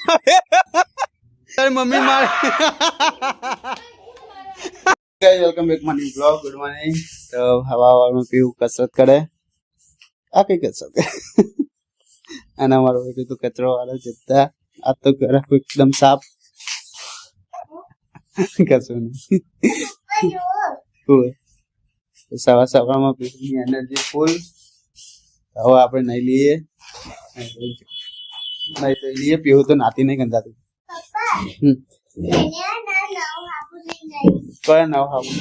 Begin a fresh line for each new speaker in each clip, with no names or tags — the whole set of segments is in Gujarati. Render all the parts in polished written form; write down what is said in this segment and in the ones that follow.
તારી મમ્મી મારે guys welcome back my new blog. Good morning. તો હવાવાનું પીવું કસરત કરે આ કઈ કસરત અને અમારો બેટો તો કચરો વાળો જતા આ તો ઘર એકદમ સાફ કશું નહીં. સવાર સવારમાં પીવાની એનર્જી ફૂલ. હવે આપણે નહીં લઈએ પીવું તો નાતી નહીં ગંધાતું. કયા નવ હાબુ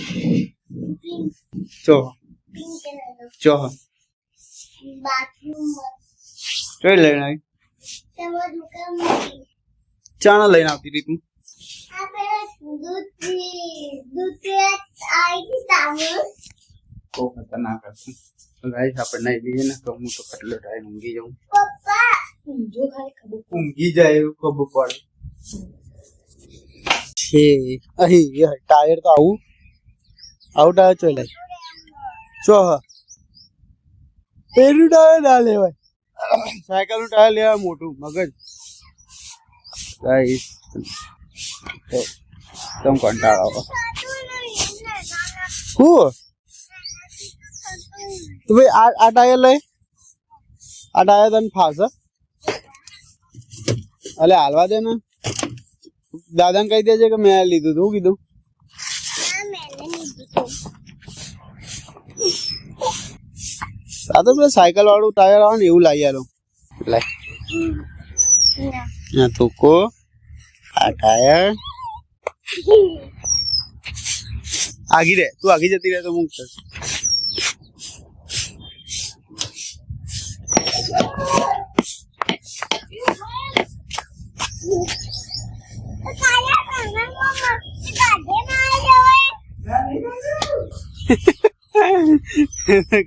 ચો ચો કઈ લઈને આવી ચાણા લઈને આવતી હતી તું? બહુ ખતરનાક હતું. ગાઈસ આપણે નહીં લઈએ ને તો હું તો કેટલો ટાઈમ ઊંઘી જાઉં. ઊંઘી જાય એવું ખબર પડે છે. અહીં ટાયર તો આવું ટાયર ચોઈ લાય ચો પેલું ટાયર ના લેવાય. સાયકલ નું ટાયર લેવાય મોટું મગજ. ગાઈસ તમ કંટાળો આવે હું તો ભાઈ આ ટાયર લઈ આ ટાયર તને ફાવશે અલે હાલવા દે ને. દાદાને કહી દેજે કે મેં લીધું તું. કીધું આ તો પેલા સાયકલ વાળું ટાયર આવે ને એવું લાવી આલો. લાય તું કો આ ટાયર આગી રે. તું આગી જતી રહે તો મૂક.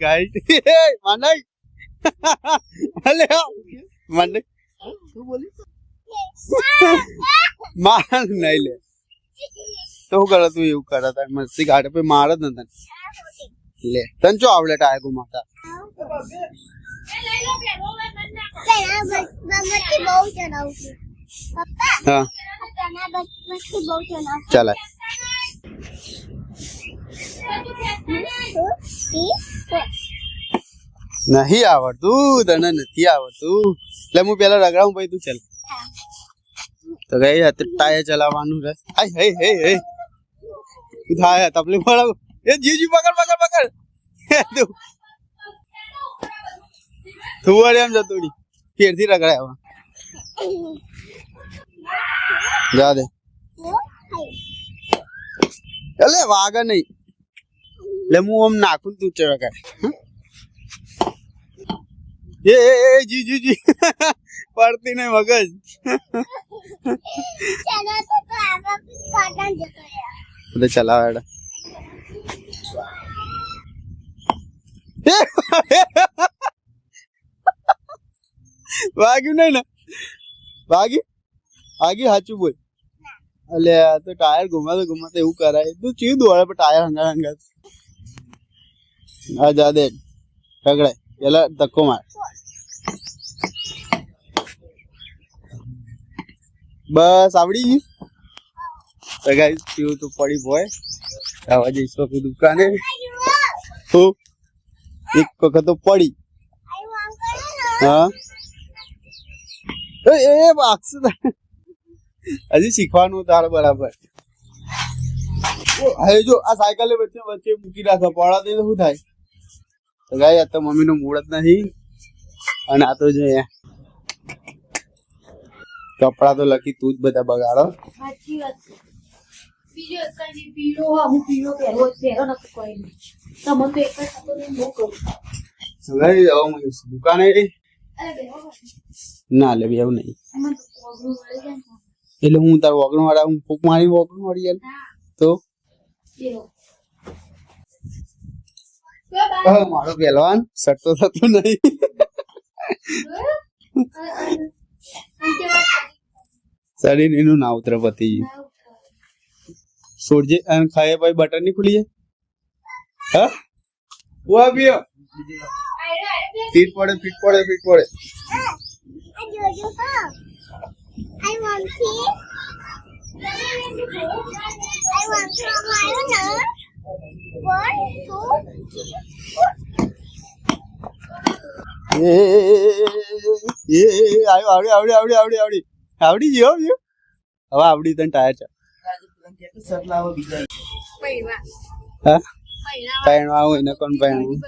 ગાઈસ માનાઈ અલે માનાઈ તું બોલી માર નહીં લે તો હું કરે તું એવું કરે તાર મસ્તી ગાડે પે માર જ નતન લે તન ચો આવલે ટાય કો માતા હા ચાલ નહીં આવડતું તને નથી આવડતું એટલે હું પેલા રગડાવું પછી તું ચાલ. તો ગઈ ટાયર ચલાવવાનું રહે. તું થાય તકલીફ પડે એ જીજી પકડ પકડ પકડ તું વળે એમ જતું ફેરથી રગડાય હવે જા દે એટલે વાગે નહીં એટલે હું આમ નાખું તું ચડકા એ જી જી જી પડતી નહીં મગજ. ચલાવે વાગ્યું નહીં ને વાગી સાચું બોલ. એટલે તો ટાયર ઘુમાતો એવું કરાય. તું ચીવ દોડે પણ ટાયર હંગા હંગા હા જા દે રગડાય પેલા ધક્કો માર બસ આવડી ગયું. તો ગાઈસ પીવું તો પડી બોય આવા જઈશું આપણી દુકાને. તો એક વખત તો પડી હા એ વાગશે હજી શીખવાનું તારે બરાબર. હવે જો આ સાયકલ વચ્ચે વચ્ચે મૂકી રાખે પડા દે તો શું થાય. તો ગાય આ તો મમ્મી નું મૂળ જ નહીં. અને આ તો જો કપડા તો લખી તું જ બધા બગાડો. દુકાને ના લે એવું નહીં એટલે હું તાર વગણ વાળા હું ફૂક મારી વગણ વાળી તો મારો પહેલવાન સટતો થતો નહીં. શરીર એનું ના ઉતરે પતી સોડજે અને ખાય ભાઈ બટર ની ખુલી હા वो अभी फीट पड़े આવડી ગયો હવે આવડી તને ટાયર છે હા પહેણવા આવું એને કોણ પહેણવું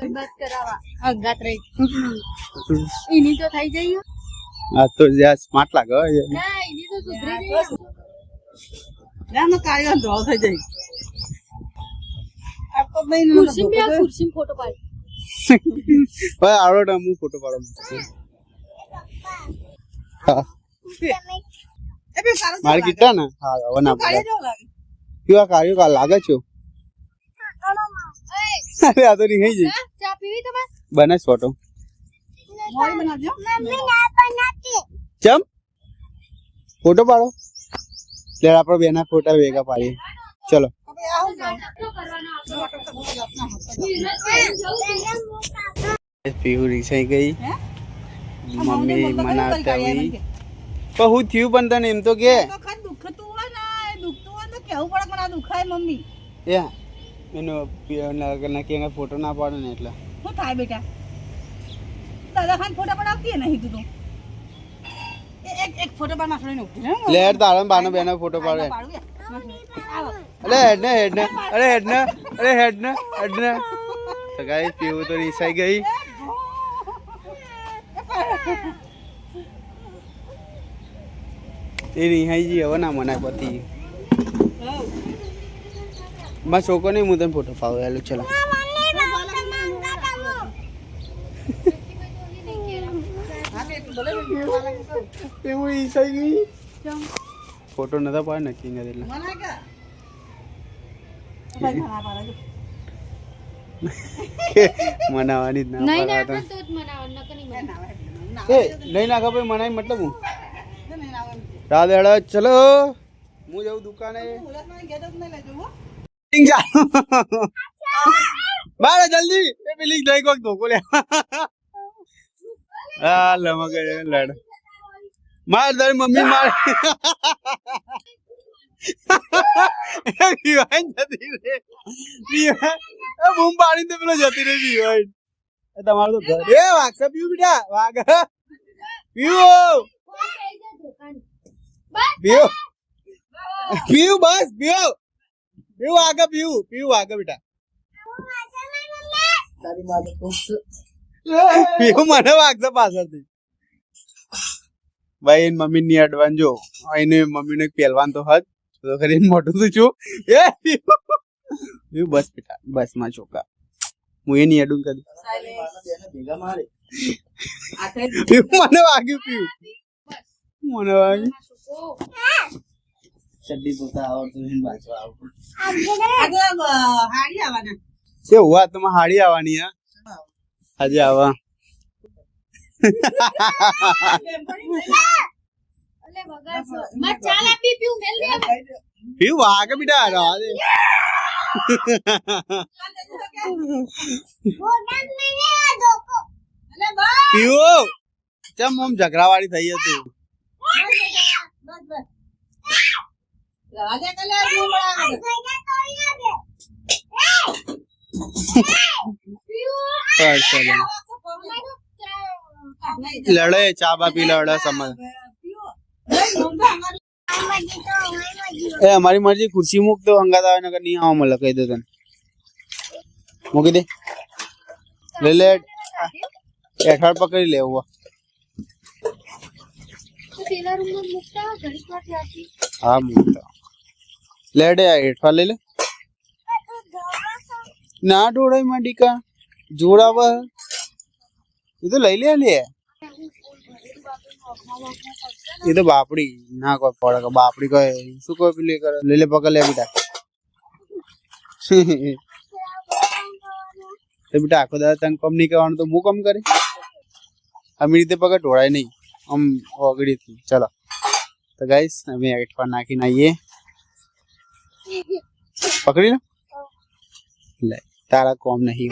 આ તો જ્યાં સ્માર્ટ લાગે આવડો હું ફોટો પાડો મારી કીધા ને હા હવે ના કેવા કાર્યો કા લાગે છે અરે આ તો રીંગાઈ જાય બનાસ ફોટો ચમ ફોટો પાડો લે આપણે બેના ફોટા ભેગા પાડીએ ચલો પીહુ રીસાઈ ગઈ મમ્મી મનાવતા હોય તો હું થયું પણ તને એમ તો કે
દુખતું હોય તો કેવું પડે પણ આ દુખાય મમ્મી
એ એનો નક્કી ફોટો ના પાડે ને એટલે
શું થાય બેટા દાદા ખાન ફોટા પડાવતી નહીં તું તો એક ફોટો પાડ નાખડે ને
લે તારા બાનો બેનો ફોટો પાડે અરે હેડ ને તો ગાઈસ પીવું તો રીસાઈ ગઈ એ રિહાઈ જી હવે ના મનાય પતિ માં છોકો નહીં હું તને ફોટો પાડું હેલો ચલો એવું રીસાઈ ગઈ ફોટો નતા પાડે નક્કી કરે એટલે મનાવાની જ ના નહીં નાખો ભાઈ મનાય મતલબ હું દાદા ચલો હું જાઉં દુકાને બાર જલ્દી એ પેલી જઈ કોક ધોકો લે હા લમક લડ માર તારી મમ્મી માર પીવાય જતી રે પીવાય બૂમ પાડી તો પેલો જતી રે પીવાય તમારું તો ઘર એ વાગશે પીવું બેટા વાગ પીવું પીવું પીવું બસ પીવું પીવું આગળ પીવું આગળ બેટા પીવું મને વાગશે પાછળથી ભાઈ એની મમ્મી ની અડવાન જો એને મમ્મી ને પહેલવાન તો હદ તો કરીને મોટું તો છું એ પીવું બસ બેટા બસ માં છોકરા હું એ નહીં અડું કદી પીવું મને વાગ્યું પીવું મને વાગ્યું ચડ્ડી પોતા આવડતું બાજુ આવું હાડી આવવાના છે હુઆ તમે હાડી આવવાની હા આજે આવા પીવું વાગે બેટા રવા દે પીવું ચમ આમ ઝઘડાવાળી થઈ હતી લડે ચા બાપી લડે સમજ એ અમારી મરજી ખુરશી મૂક તો અંગાત આવે નકર નહીં આવા મળે કહી દે તને મૂકી દે લે એઠવાડ પકડી લેવું હા મૂકતા લેડે એઠવા લઈ લે ના ઢોળાય માં ડીકા જોડાવ એ તો લઈ લે એ તો બાપડી ના કોઈ પડે બાપડી કોઈ શું કોઈ પેલી કરે લઈ લે પકડ લે બેટા બેટા આખો દાદા તને કમ નહીં કરવાનું તો હું કમ કરે અમી રીતે પકડ ઢોળાય નહીં આમ ઓગળી થી ચલો તો ગાઈસ અમે એઠવા નાખીને આવીએ પકડી લે તારા કોમ નહીં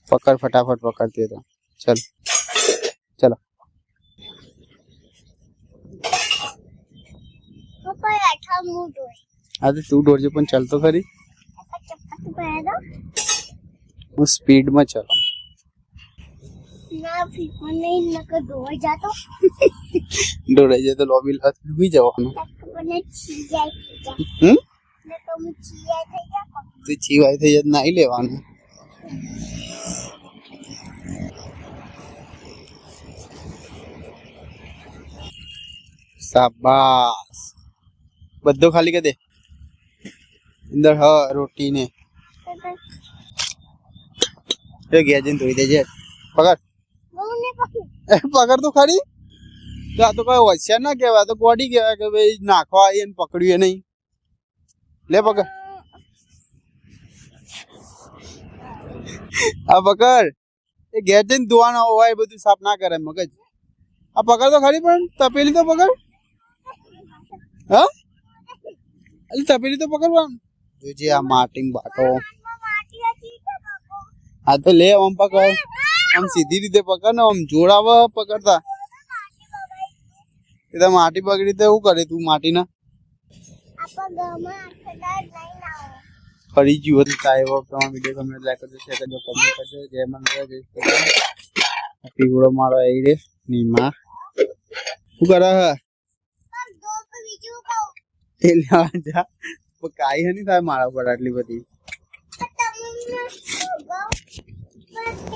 પકડ ફટાફટ પકડતી તો ચલો ચલો
પર આઠા મૂડ હોય
હા તો તું દોડજે પણ ચાલતો ખરી
ચપ્પલ પહેરા દો
હું સ્પીડમાં ચાલો
ના ફીકો નહીં નકર ધોઈ જાતો
દોડાઈ જાય તો લોબી હુઈ જવાનું
મને ચીજાય
હમ
નકર હું ચીજાય થઈ જા
તો ચીવાય થઈ જાય નાઈ લેવાનું શાબાશ બધો ખાલી કરી દે અંદર હ રોટી ને એ ગયા જઈને ધોઈ દેજે પકડ
બહુ ને પકડ
પકડ તો ખરી તો આ તો કઈ હોશિયાર ના કહેવાય આ તો ગોડી કહેવાય કે ભાઈ નાખવા આવી ને પકડ્યું એ નહીં લે પકડ આ પકડ એ ઘેર જઈને ધોવાના હોય એ બધું સાફ ના કરે મગજ આ પકડ તો ખરી પણ તપેલી તો પકડ હા અલી તપેલી તો પકડવાનું જોજે આ માટીમ બાટો
માટી હતી તો કાકો
આ તો લે આમ પકડ આમ સીધી રીતે પકડ ને આમ જોડાવ પકડતા એ તો માટી પકડી તો એવું કરે તું માટીના
આપા ગમાં આખડા નહીં આવો
ફરી ગયું હતું સાહેબ તમારો વિડીયો ગમે લાઈક કરજો શેર કરજો કમેન્ટ કરજો જય મંગળ જય શ્રી પીવડો મારો આવી રે નીમા શું કરે હ
દો તો બીજું કહું
તે લેવા જા કાઈ હની થાય મારા પર આટલી બધી
તમને